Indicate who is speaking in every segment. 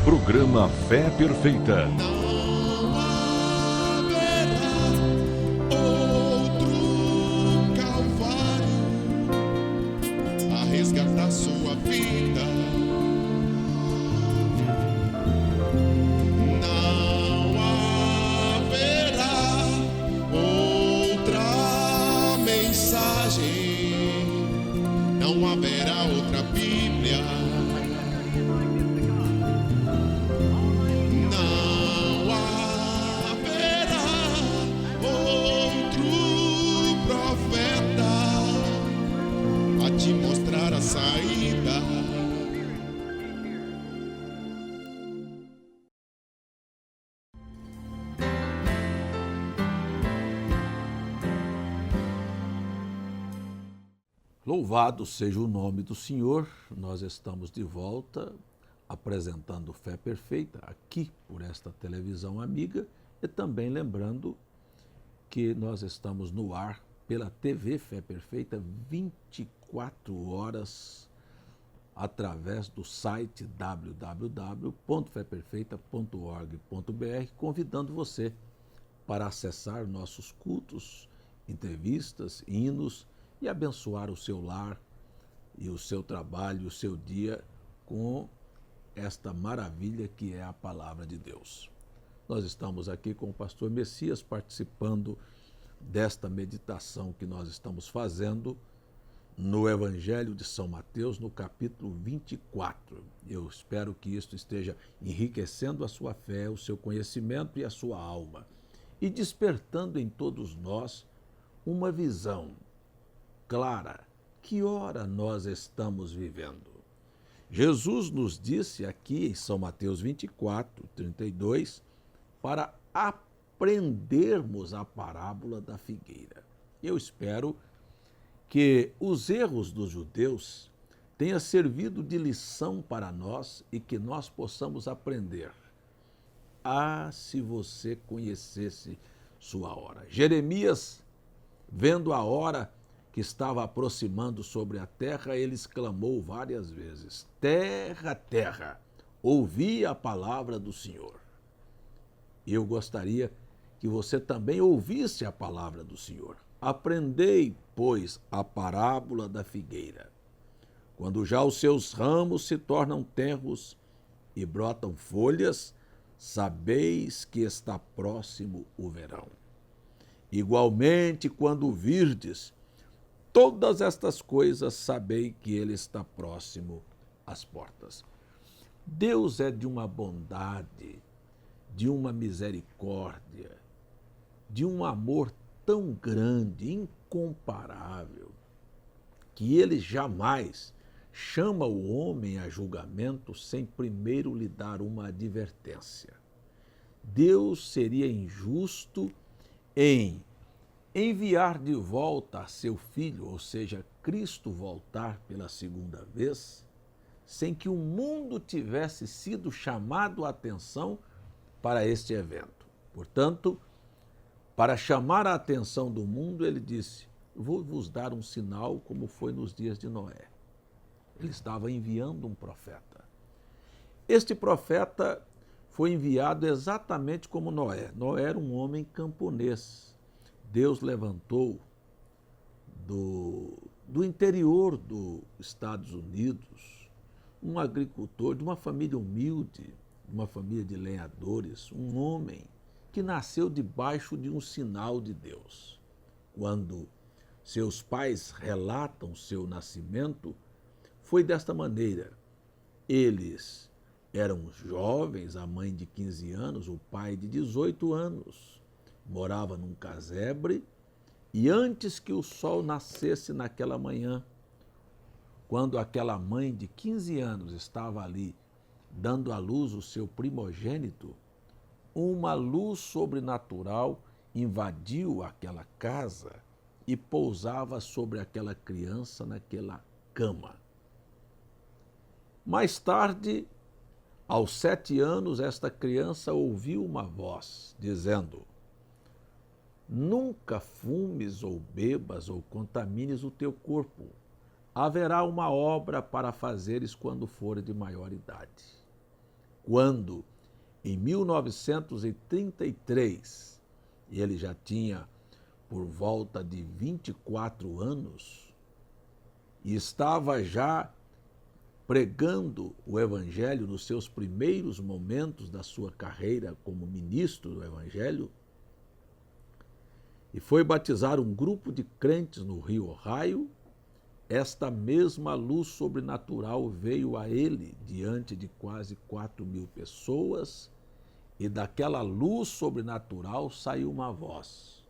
Speaker 1: Programa Fé Perfeita.
Speaker 2: Não haverá outro Calvário a resgatar sua vida. Não haverá outra mensagem, não haverá outra Bíblia. Não haverá outro profeta a te mostrar a saída.
Speaker 3: Louvado seja o nome do Senhor, nós estamos de volta apresentando Fé Perfeita aqui por esta televisão amiga e também lembrando que nós estamos no ar pela TV Fé Perfeita 24 horas através do site www.feperfeita.org.br, convidando você para acessar nossos cultos, entrevistas, hinos e abençoar o seu lar e o seu trabalho, o seu dia com esta maravilha que é a palavra de Deus. Nós estamos aqui com o pastor Messias participando desta meditação que nós estamos fazendo no Evangelho de São Mateus, no capítulo 24. Eu espero que isto esteja enriquecendo a sua fé, o seu conhecimento e a sua alma e despertando em todos nós uma visão clara. Que hora nós estamos vivendo? Jesus nos disse aqui em São Mateus 24, 32, para aprendermos a parábola da figueira. Eu espero que os erros dos judeus tenham servido de lição para nós e que nós possamos aprender. Ah, se você conhecesse sua hora. Jeremias, vendo a hora que estava aproximando sobre a terra, ele exclamou várias vezes: terra, terra, ouvi a palavra do Senhor. Eu gostaria que você também ouvisse a palavra do Senhor. Aprendei, pois, a parábola da figueira. Quando já os seus ramos se tornam tenros e brotam folhas, sabeis que está próximo o verão. Igualmente, quando virdes todas estas coisas, sabei que ele está próximo às portas. Deus é de uma bondade, de uma misericórdia, de um amor tão grande, incomparável, que ele jamais chama o homem a julgamento sem primeiro lhe dar uma advertência. Deus seria injusto em enviar de volta a seu filho, ou seja, Cristo voltar pela segunda vez, sem que o mundo tivesse sido chamado a atenção para este evento. Portanto, para chamar a atenção do mundo, ele disse: vou vos dar um sinal como foi nos dias de Noé. Ele estava enviando um profeta. Este profeta foi enviado exatamente como Noé. Noé era um homem camponês. Deus levantou do interior dos Estados Unidos um agricultor de uma família humilde, uma família de lenhadores, um homem que nasceu debaixo de um sinal de Deus. Quando seus pais relatam seu nascimento, foi desta maneira. Eles eram jovens, a mãe de 15 anos, o pai de 18 anos. Morava num casebre e antes que o sol nascesse naquela manhã, quando aquela mãe de 15 anos estava ali dando à luz o seu primogênito, uma luz sobrenatural invadiu aquela casa e pousava sobre aquela criança naquela cama. Mais tarde, aos 7 anos, esta criança ouviu uma voz dizendo: nunca fumes ou bebas ou contamines o teu corpo. Haverá uma obra para fazeres quando for de maior idade. quando, em 1933, ele já tinha por volta de 24 anos e estava já pregando o Evangelho nos seus primeiros momentos da sua carreira como ministro do Evangelho, e foi batizar um grupo de crentes no Rio Ohio. Esta mesma luz sobrenatural veio a ele diante de quase 4.000 pessoas, e daquela luz sobrenatural saiu uma voz.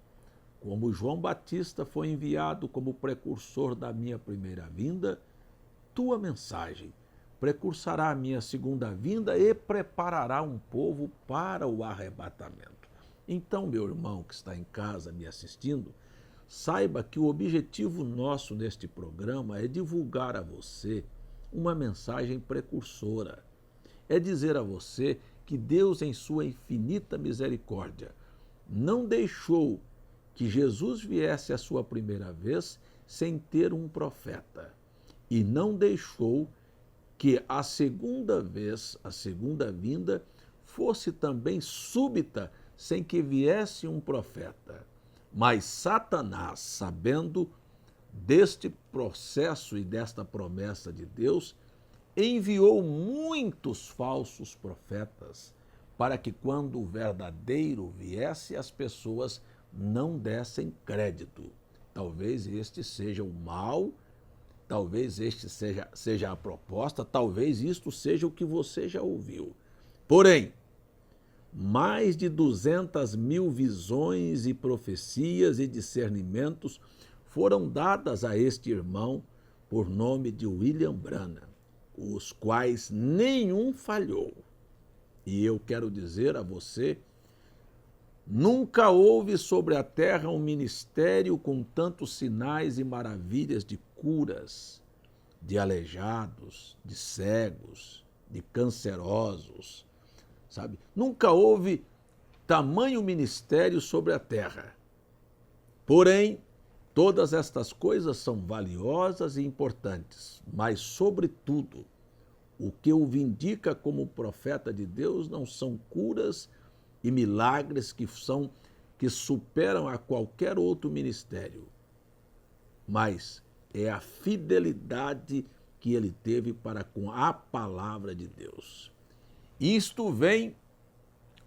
Speaker 3: Como João Batista foi enviado como precursor da minha primeira vinda, tua mensagem precursará a minha segunda vinda e preparará um povo para o arrebatamento. Então, meu irmão que está em casa me assistindo, saiba que o objetivo nosso neste programa é divulgar a você uma mensagem precursora. É dizer a você que Deus, em sua infinita misericórdia, não deixou que Jesus viesse a sua primeira vez sem ter um profeta, e não deixou que a segunda vez, a segunda vinda, fosse também súbita sem que viesse um profeta. Mas Satanás, sabendo deste processo e desta promessa de Deus, enviou muitos falsos profetas para que, quando o verdadeiro viesse, as pessoas não dessem crédito. Talvez este seja o mal, talvez este seja a proposta, talvez isto seja o que você já ouviu. Porém, mais de 200.000 visões e profecias e discernimentos foram dadas a este irmão por nome de William Branham, os quais nenhum falhou. E eu quero dizer a você, nunca houve sobre a terra um ministério com tantos sinais e maravilhas de curas, de aleijados, de cegos, de cancerosos, sabe? Nunca houve tamanho ministério sobre a terra. Porém, todas estas coisas são valiosas e importantes, mas, sobretudo, o que o vindica como profeta de Deus não são curas e milagres que superam a qualquer outro ministério, mas é a fidelidade que ele teve para com a palavra de Deus. Isto vem,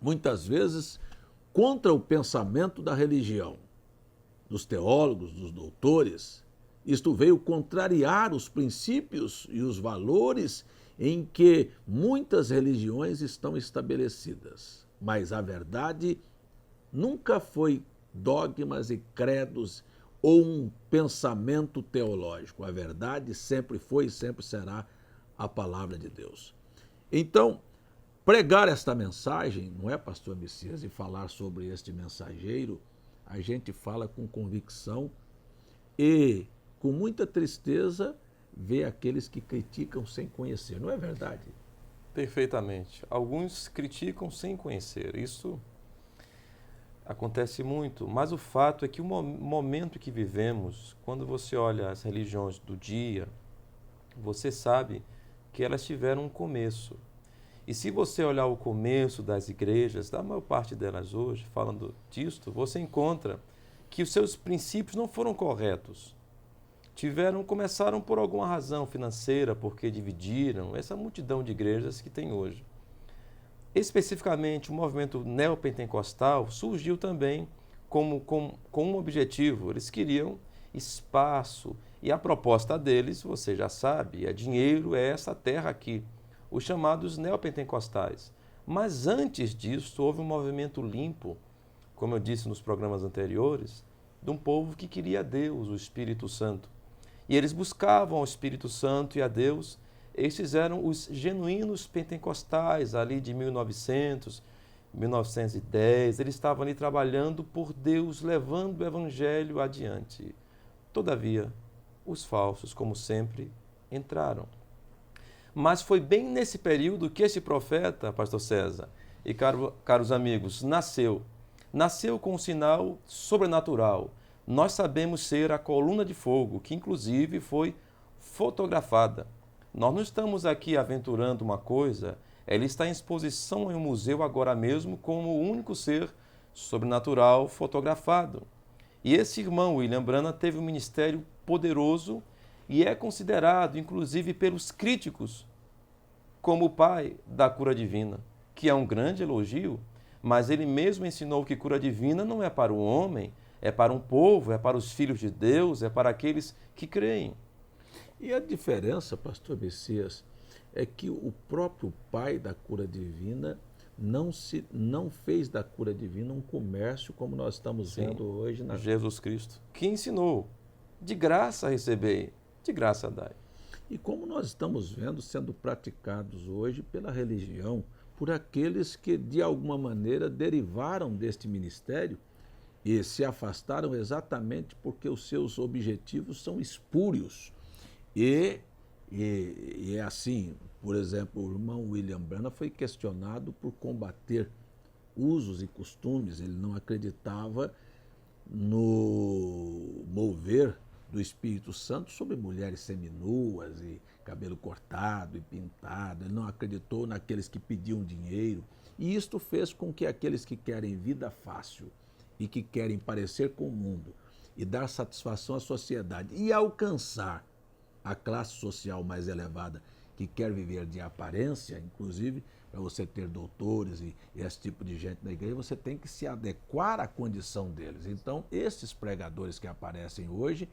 Speaker 3: muitas vezes, contra o pensamento da religião, dos teólogos, dos doutores. Isto veio contrariar os princípios e os valores em que muitas religiões estão estabelecidas. Mas a verdade nunca foi dogmas e credos ou um pensamento teológico. A verdade sempre foi e sempre será a palavra de Deus. Então, pregar esta mensagem, não é, pastor Messias, e falar sobre este mensageiro, a gente fala com convicção e com muita tristeza vê aqueles que criticam sem conhecer, não é verdade?
Speaker 4: Perfeitamente. Alguns criticam sem conhecer, isso acontece muito, mas o fato é que o momento que vivemos, quando você olha as religiões do dia, você sabe que elas tiveram um começo. E se você olhar o começo das igrejas, da maior parte delas hoje, falando disto, você encontra que os seus princípios não foram corretos. Começaram por alguma razão financeira, porque dividiram essa multidão de igrejas que tem hoje. Especificamente, o movimento neopentecostal surgiu também com um objetivo. Eles queriam espaço, e a proposta deles, você já sabe, é dinheiro, é essa terra aqui, os chamados neopentecostais. Mas antes disso, houve um movimento limpo, como eu disse nos programas anteriores, de um povo que queria a Deus, o Espírito Santo. E eles buscavam o Espírito Santo e a Deus. Estes eram os genuínos pentecostais, ali de 1900, 1910. Eles estavam ali trabalhando por Deus, levando o Evangelho adiante. Todavia, os falsos, como sempre, entraram. Mas foi bem nesse período que esse profeta, pastor César e caros amigos, nasceu. Nasceu com um sinal sobrenatural. Nós sabemos ser a coluna de fogo, que inclusive foi fotografada. Nós não estamos aqui aventurando uma coisa, Ela está em exposição em um museu agora mesmo como o único ser sobrenatural fotografado. E esse irmão, William Branham, teve um ministério poderoso e é considerado, inclusive pelos críticos, como o pai da cura divina, que é um grande elogio, mas ele mesmo ensinou que cura divina não é para o homem, é para um povo, é para os filhos de Deus, é para aqueles que creem.
Speaker 3: E a diferença, pastor Messias, é que o próprio pai da cura divina não fez da cura divina um comércio como nós estamos vendo hoje na
Speaker 4: Jesus Cristo, que ensinou, de graça recebei, de graça dai.
Speaker 3: E como nós estamos vendo sendo praticados hoje pela religião, por aqueles que de alguma maneira derivaram deste ministério e se afastaram exatamente porque os seus objetivos são espúrios. E é assim, por exemplo, o irmão William Branham foi questionado por combater usos e costumes, ele não acreditava no mover do Espírito Santo sobre mulheres seminuas e cabelo cortado e pintado, ele não acreditou naqueles que pediam dinheiro, e isto fez com que aqueles que querem vida fácil e que querem parecer com o mundo e dar satisfação à sociedade e alcançar a classe social mais elevada que quer viver de aparência, inclusive para você ter doutores e esse tipo de gente na igreja, você tem que se adequar à condição deles. Então, esses pregadores que aparecem hoje,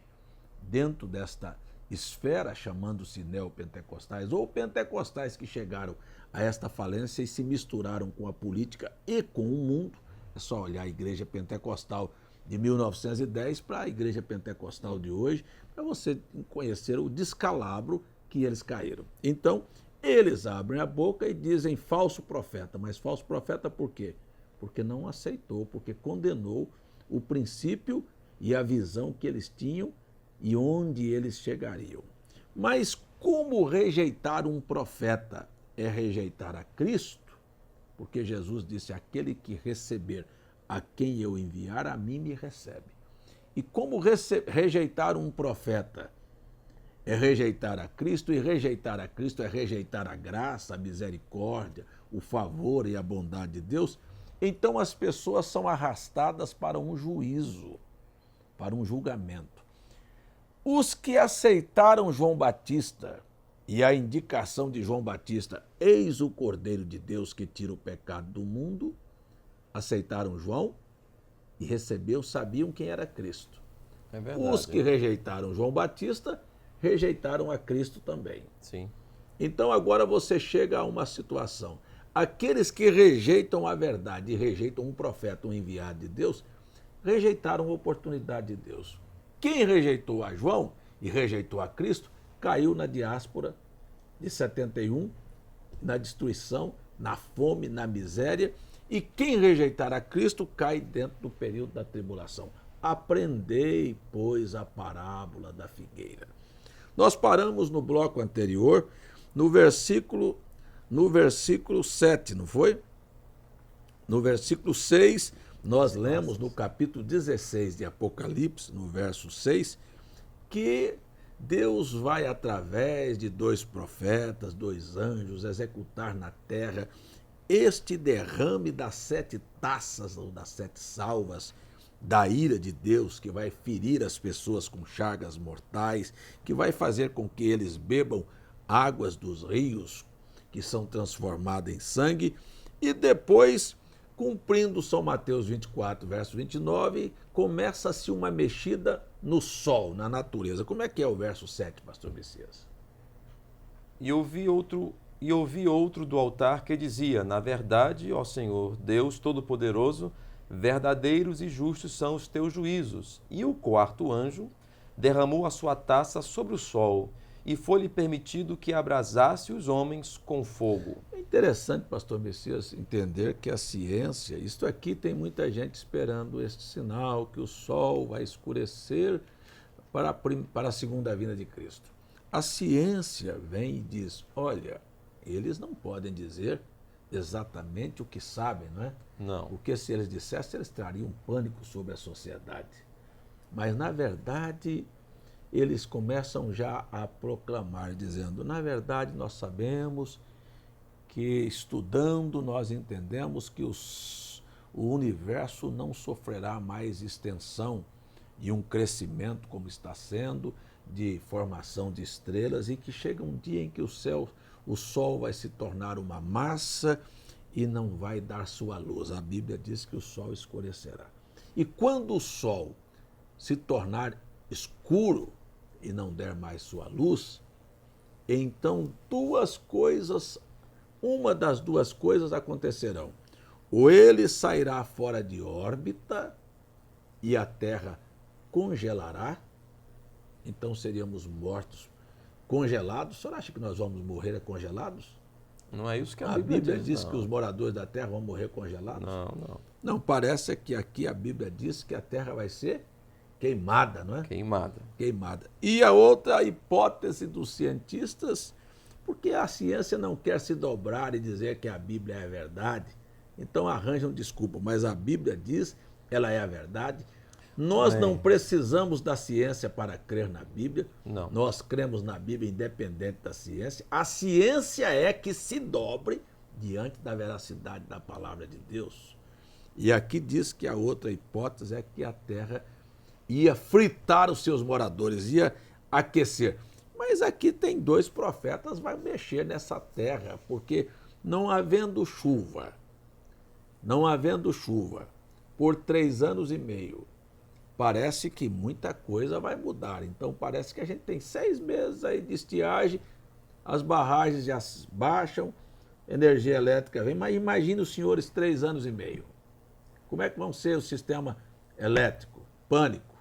Speaker 3: dentro desta esfera, chamando-se neopentecostais, ou pentecostais que chegaram a esta falência e se misturaram com a política e com o mundo, é só olhar a igreja pentecostal de 1910 para a igreja pentecostal de hoje, para você conhecer o descalabro que eles caíram. Então, eles abrem a boca e dizem falso profeta. Mas falso profeta por quê? Porque não aceitou, porque condenou o princípio e a visão que eles tinham e onde eles chegariam. Mas como rejeitar um profeta? É rejeitar a Cristo? Porque Jesus disse, aquele que receber a quem eu enviar, a mim me recebe. E como rejeitar um profeta? É rejeitar a Cristo, e rejeitar a Cristo é rejeitar a graça, a misericórdia, o favor e a bondade de Deus. Então as pessoas são arrastadas para um juízo, para um julgamento. Os que aceitaram João Batista e a indicação de João Batista, eis o Cordeiro de Deus que tira o pecado do mundo, aceitaram João e sabiam quem era Cristo.
Speaker 4: É verdade.
Speaker 3: Os que rejeitaram João Batista, rejeitaram a Cristo também.
Speaker 4: Sim.
Speaker 3: Então agora você chega a uma situação. Aqueles que rejeitam a verdade e rejeitam um profeta, um enviado de Deus, rejeitaram a oportunidade de Deus. Quem rejeitou a João e rejeitou a Cristo, caiu na diáspora de 71, na destruição, na fome, na miséria. E quem rejeitar a Cristo cai dentro do período da tribulação. Aprendei, pois, a parábola da figueira. Nós paramos no bloco anterior, no versículo 7, não foi? No versículo 6, nós lemos no capítulo 16 de Apocalipse, no verso 6, que Deus vai, através de 2 profetas, 2 anjos, executar na terra este derrame das 7 taças, ou das 7 salvas, da ira de Deus, que vai ferir as pessoas com chagas mortais, que vai fazer com que eles bebam águas dos rios, que são transformadas em sangue, e depois, cumprindo São Mateus 24, verso 29, começa-se uma mexida no sol, na natureza. Como é que é o verso 7, pastor Messias?
Speaker 4: E ouvi outro do altar que dizia, na verdade, ó Senhor, Deus Todo-Poderoso, verdadeiros e justos são os teus juízos. E o 4º anjo derramou a sua taça sobre o sol, e foi-lhe permitido que abrasasse os homens com fogo.
Speaker 3: É interessante, pastor Messias, entender que a ciência, isto aqui tem muita gente esperando este sinal, que o sol vai escurecer para a segunda vinda de Cristo. A ciência vem e diz, olha, eles não podem dizer exatamente o que sabem, não é?
Speaker 4: Não.
Speaker 3: Porque se eles dissessem, eles trariam pânico sobre a sociedade. Mas, na verdade, eles começam já a proclamar, dizendo, na verdade, nós sabemos que, estudando, nós entendemos que o universo não sofrerá mais extensão e um crescimento como está sendo, de formação de estrelas, e que chega um dia em que o Sol vai se tornar uma massa e não vai dar sua luz. A Bíblia diz que o Sol escurecerá. E quando o Sol se tornar escuro e não der mais sua luz, então uma das duas coisas acontecerão. Ou ele sairá fora de órbita e a Terra congelará, então seríamos mortos congelados. O senhor acha que nós vamos morrer congelados?
Speaker 4: Não é isso que
Speaker 3: A Bíblia diz que os moradores da Terra vão morrer congelados?
Speaker 4: Não.
Speaker 3: Não, parece que aqui a Bíblia diz que a Terra vai ser queimada, não é? Queimada. E a outra hipótese dos cientistas, porque a ciência não quer se dobrar e dizer que a Bíblia é a verdade, então arranjam desculpa, mas a Bíblia diz, ela é a verdade. Nós não precisamos da ciência para crer na Bíblia.
Speaker 4: Não.
Speaker 3: Nós cremos na Bíblia independente da ciência. A ciência é que se dobre diante da veracidade da palavra de Deus. E aqui diz que a outra hipótese é que a terra ia fritar os seus moradores, ia aquecer. Mas aqui tem 2 profetas que vão mexer nessa terra, porque não havendo chuva por 3 anos e meio, parece que muita coisa vai mudar. Então parece que a gente tem 6 meses aí de estiagem, as barragens já baixam, energia elétrica vem, mas imagine os senhores 3 anos e meio. Como é que vão ser o sistema elétrico? Pânico.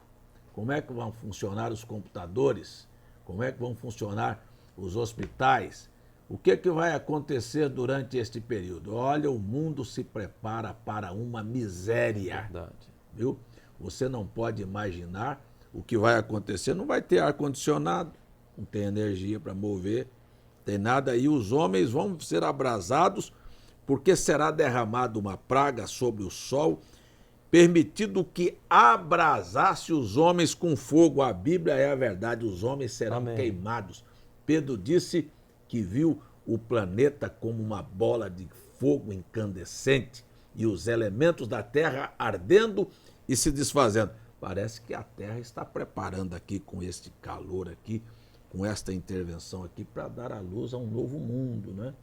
Speaker 3: Como é que vão funcionar os computadores? Como é que vão funcionar os hospitais? O que vai acontecer durante este período? Olha, o mundo se prepara para uma miséria.
Speaker 4: Verdade.
Speaker 3: Viu? Você não pode imaginar o que vai acontecer. Não vai ter ar-condicionado, não tem energia para mover, tem nada aí. Os homens vão ser abrasados, porque será derramada uma praga sobre o sol, permitido que abrasasse os homens com fogo. A Bíblia é a verdade, os homens serão queimados. Pedro disse que viu o planeta como uma bola de fogo incandescente e os elementos da terra ardendo e se desfazendo. Parece que a Terra está preparando aqui, com este calor aqui, com esta intervenção aqui, para dar à luz a um novo mundo, né?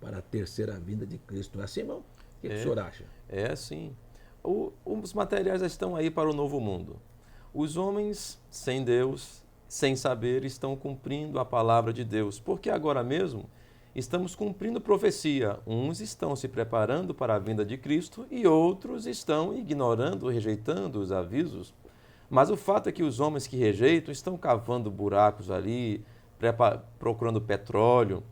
Speaker 3: Para a terceira vinda de Cristo. Não é assim, irmão? O que o senhor acha?
Speaker 4: É sim. Os materiais já estão aí para o novo mundo. Os homens, sem Deus, sem saber, estão cumprindo a palavra de Deus, porque agora mesmo estamos cumprindo profecia. Uns estão se preparando para a vinda de Cristo e outros estão ignorando, rejeitando os avisos. Mas o fato é que os homens que rejeitam estão cavando buracos ali, procurando petróleo,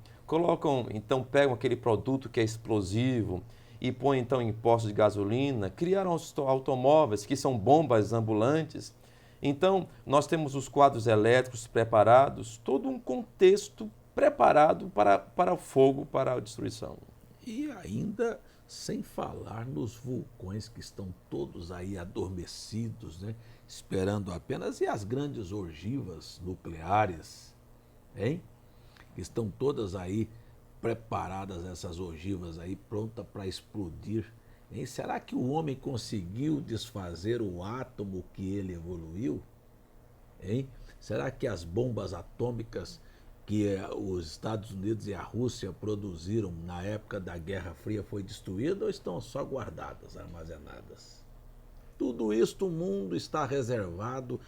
Speaker 4: pegam aquele produto que é explosivo e põem então em postos de gasolina, criaram automóveis que são bombas ambulantes. Então, nós temos os quadros elétricos preparados, todo um contexto preparado para o fogo, para a destruição.
Speaker 3: E ainda sem falar nos vulcões que estão todos aí adormecidos, né? Esperando apenas, e as grandes ogivas nucleares, hein? Que estão todas aí preparadas, essas ogivas aí, prontas para explodir. Hein? Será que o homem conseguiu desfazer o átomo que ele evoluiu? Hein? Será que as bombas atômicas que os Estados Unidos e a Rússia produziram na época da Guerra Fria foi destruída ou estão só guardadas, armazenadas? Tudo isto o mundo está reservado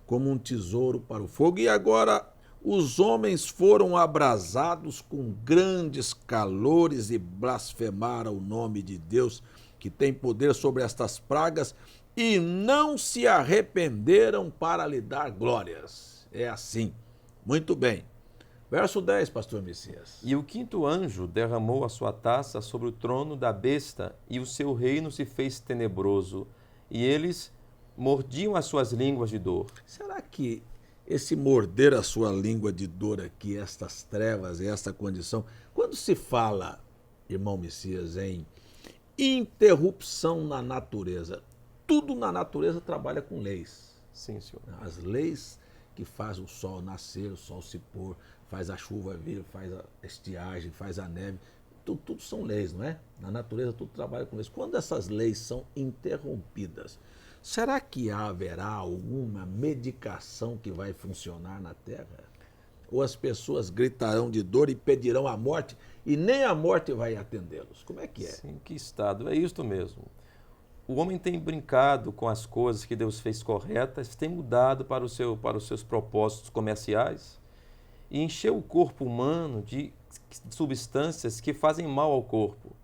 Speaker 3: como um tesouro para o fogo. E agora os homens foram abrasados com grandes calores e blasfemaram o nome de Deus, que tem poder sobre estas pragas, e não se arrependeram para lhe dar glórias. É assim. Muito bem. Verso 10, pastor Messias.
Speaker 4: E o 5º anjo derramou a sua taça sobre o trono da besta, e o seu reino se fez tenebroso, e eles mordiam as suas línguas de dor.
Speaker 3: Será que esse morder a sua língua de dor aqui, estas trevas e esta condição, quando se fala, irmão Messias, em interrupção na natureza, tudo na natureza trabalha com leis.
Speaker 4: Sim, senhor.
Speaker 3: As leis que fazem o sol nascer, o sol se pôr, faz a chuva vir, faz a estiagem, faz a neve. tudo são leis, não é? Na natureza tudo trabalha com leis. Quando essas leis são interrompidas, será que haverá alguma medicação que vai funcionar na Terra? Ou as pessoas gritarão de dor e pedirão a morte e nem a morte vai atendê-los? Como é que é?
Speaker 4: Sim, que estado. É isso mesmo. O homem tem brincado com as coisas que Deus fez corretas, tem mudado para os seus propósitos comerciais e encheu o corpo humano de substâncias que fazem mal ao corpo.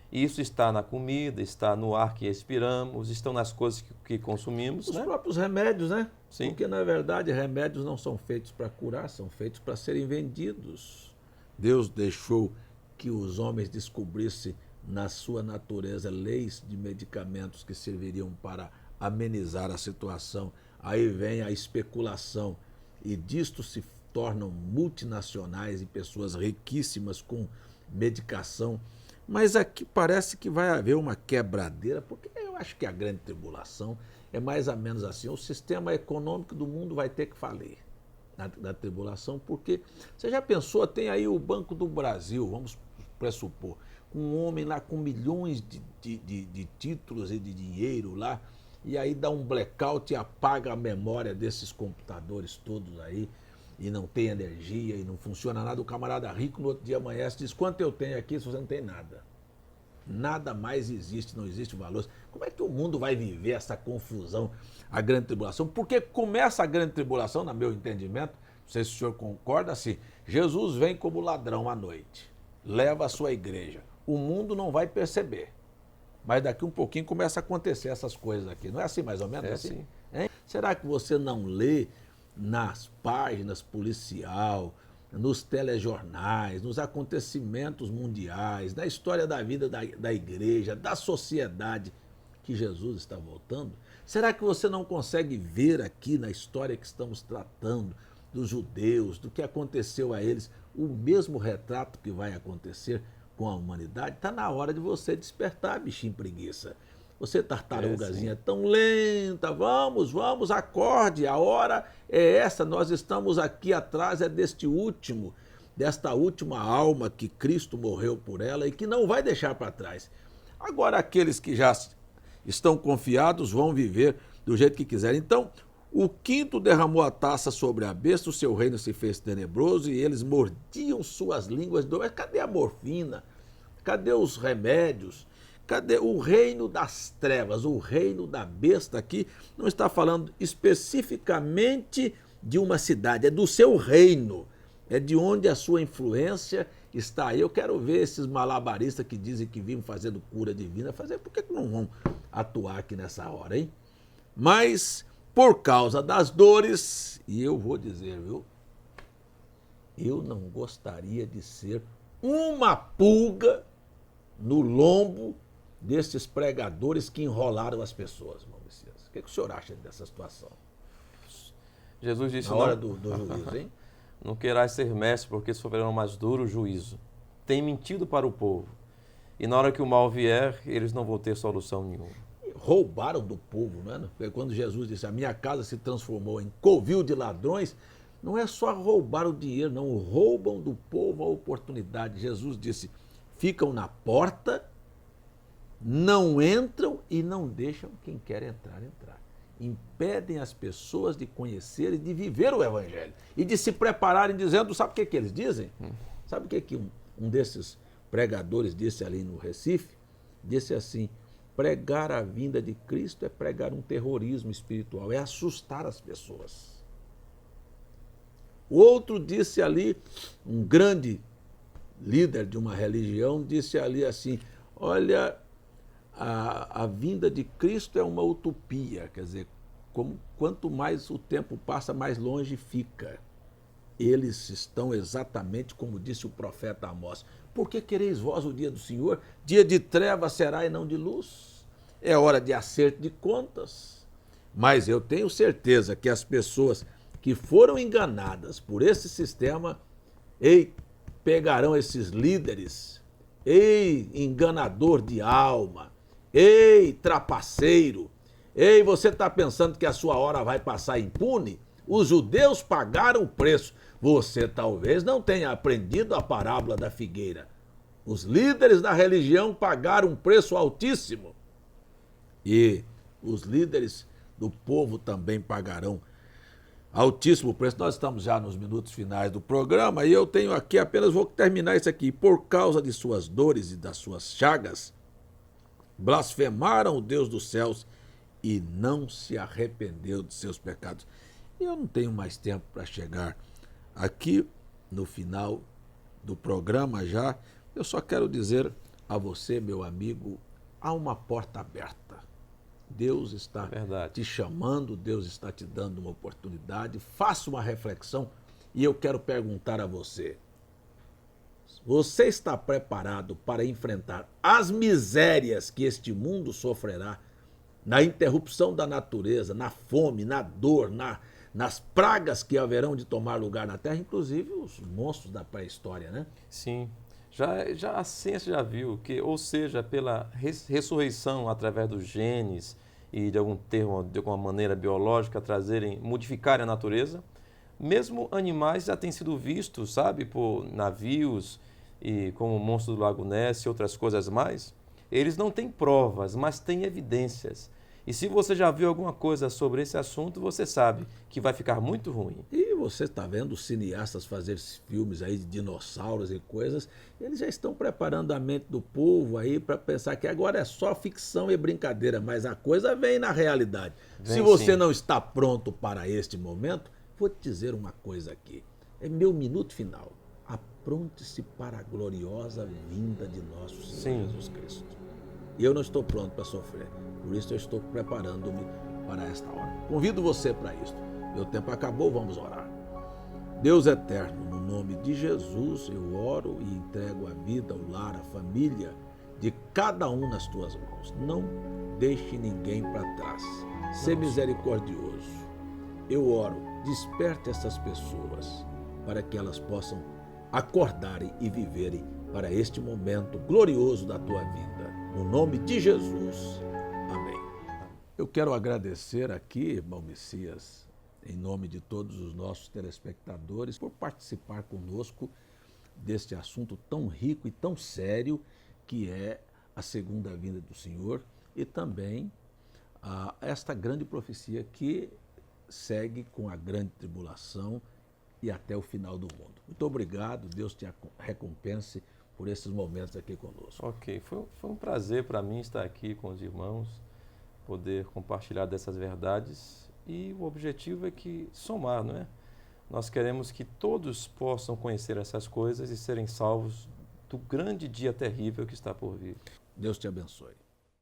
Speaker 4: E isso está na comida, está no ar que respiramos, estão nas coisas que consumimos.
Speaker 3: Os
Speaker 4: né?
Speaker 3: próprios remédios, né?
Speaker 4: Sim.
Speaker 3: Porque, na verdade, remédios não são feitos para curar, são feitos para serem vendidos. Deus deixou que os homens descobrissem na sua natureza leis de medicamentos que serviriam para amenizar a situação. Aí vem a especulação e disto se tornam multinacionais e pessoas riquíssimas com medicação. Mas aqui parece que vai haver uma quebradeira, porque eu acho que a grande tribulação é mais ou menos assim. O sistema econômico do mundo vai ter que falir na tribulação, porque você já pensou, tem aí o Banco do Brasil, vamos pressupor, um homem lá com milhões de títulos e de dinheiro lá, e aí dá um blackout e apaga a memória desses computadores todos aí, e não tem energia, e não funciona nada. O camarada rico no outro dia amanhece e diz: quanto eu tenho aqui se você não tem nada? Nada mais existe, não existe valor. Como é que o mundo vai viver essa confusão, a grande tribulação? Porque começa a grande tribulação, no meu entendimento, não sei se o senhor concorda, assim: Jesus vem como ladrão à noite, leva a sua igreja. O mundo não vai perceber, mas daqui um pouquinho começa a acontecer essas coisas aqui. Não é assim mais ou menos?
Speaker 4: É
Speaker 3: assim?
Speaker 4: assim.
Speaker 3: Hein? Será que você não lê nas páginas policial, nos telejornais, nos acontecimentos mundiais, na história da vida da igreja, da sociedade, que Jesus está voltando? Será que você não consegue ver aqui na história que estamos tratando dos judeus, do que aconteceu a eles, o mesmo retrato que vai acontecer com a humanidade? Está na hora de você despertar, bichinho preguiça. Você, tartarugazinha, tão lenta, vamos, acorde, a hora é essa, nós estamos aqui atrás, é desta última alma que Cristo morreu por ela e que não vai deixar para trás. Agora, aqueles que já estão confiados vão viver do jeito que quiserem. Então, o quinto derramou a taça sobre a besta, o seu reino se fez tenebroso e eles mordiam suas línguas de dor. Mas cadê a morfina? Cadê os remédios? Cadê o reino das trevas? O reino da besta aqui não está falando especificamente de uma cidade, é do seu reino, é de onde a sua influência está aí. Eu quero ver esses malabaristas que dizem que vivem fazendo cura divina, por que não vão atuar aqui nessa hora, hein? Mas, por causa das dores, e eu vou dizer, viu, eu não gostaria de ser uma pulga no lombo desses pregadores que enrolaram as pessoas, irmão Messias. O que o senhor acha dessa situação?
Speaker 4: Jesus disse:
Speaker 3: na hora do juízo, hein?
Speaker 4: Não queirais ser mestre, porque sofrerão mais duro juízo. Tem mentido para o povo, e na hora que o mal vier, eles não vão ter solução nenhuma.
Speaker 3: Roubaram do povo, não é? Porque quando Jesus disse: a minha casa se transformou em covil de ladrões, não é só roubar o dinheiro, não, roubam do povo a oportunidade. Jesus disse: ficam na porta, não entram e não deixam quem quer entrar. Impedem as pessoas de conhecer e de viver o Evangelho e de se prepararem dizendo, sabe o que eles dizem? Sabe o que um desses pregadores disse ali no Recife? Disse assim: pregar a vinda de Cristo é pregar um terrorismo espiritual, é assustar as pessoas. O outro disse ali, um grande líder de uma religião, disse ali assim: olha, a vinda de Cristo é uma utopia, quer dizer, quanto mais o tempo passa, mais longe fica. Eles estão exatamente como disse o profeta Amós: por que quereis vós o dia do Senhor? Dia de trevas será e não de luz. É hora de acerto de contas. Mas eu tenho certeza que as pessoas que foram enganadas por esse sistema, pegarão esses líderes, enganador de alma, trapaceiro, você está pensando que a sua hora vai passar impune? Os judeus pagaram o preço. Você talvez não tenha aprendido a parábola da figueira. Os líderes da religião pagaram um preço altíssimo. E os líderes do povo também pagarão altíssimo preço. Nós estamos já nos minutos finais do programa e eu tenho aqui, apenas vou terminar isso aqui. Por causa de suas dores e das suas chagas, blasfemaram o Deus dos céus e não se arrependeu de seus pecados. Eu não tenho mais tempo para chegar aqui no final do programa já. Eu só quero dizer a você, meu amigo, há uma porta aberta. Deus está te chamando, Deus está te dando uma oportunidade. Faça uma reflexão e eu quero perguntar a você: você está preparado para enfrentar as misérias que este mundo sofrerá, na interrupção da natureza, na fome, na dor, nas pragas que haverão de tomar lugar na Terra, inclusive os monstros da pré-história, né?
Speaker 4: Sim. Já a ciência já viu que, ou seja, pela ressurreição através dos genes e de alguma maneira biológica modificarem a natureza, mesmo animais já têm sido vistos, sabe, por navios e como o monstro do Lago Ness e outras coisas mais. Eles não têm provas, mas têm evidências. E se você já viu alguma coisa sobre esse assunto, você sabe que vai ficar muito ruim.
Speaker 3: E você está vendo os cineastas fazer filmes aí de dinossauros e coisas, eles já estão preparando a mente do povo aí para pensar que agora é só ficção e brincadeira, mas a coisa vem na realidade. Se você não está pronto para este momento, vou te dizer uma coisa aqui. É meu minuto final. Apronte-se para a gloriosa vinda de nosso Senhor Jesus Cristo. E eu não estou pronto para sofrer. Por isso eu estou preparando-me para esta hora. Convido você para isso. Meu tempo acabou, vamos orar. Deus eterno, no nome de Jesus, eu oro e entrego a vida, o lar, a família de cada um nas tuas mãos. Não deixe ninguém para trás. Sê misericordioso. Eu oro, desperte essas pessoas para que elas possam acordarem e viverem para este momento glorioso da tua vida. No nome de Jesus. Amém. Eu quero agradecer aqui, irmão Messias, em nome de todos os nossos telespectadores, por participar conosco deste assunto tão rico e tão sério que é a segunda vinda do Senhor e também esta grande profecia que segue com a grande tribulação e até o final do mundo. Muito obrigado, Deus te recompense por esses momentos aqui conosco.
Speaker 4: Ok, foi um prazer para mim estar aqui com os irmãos, poder compartilhar dessas verdades e o objetivo é que somar, não é? Nós queremos que todos possam conhecer essas coisas e serem salvos do grande dia terrível que está por vir.
Speaker 3: Deus te abençoe.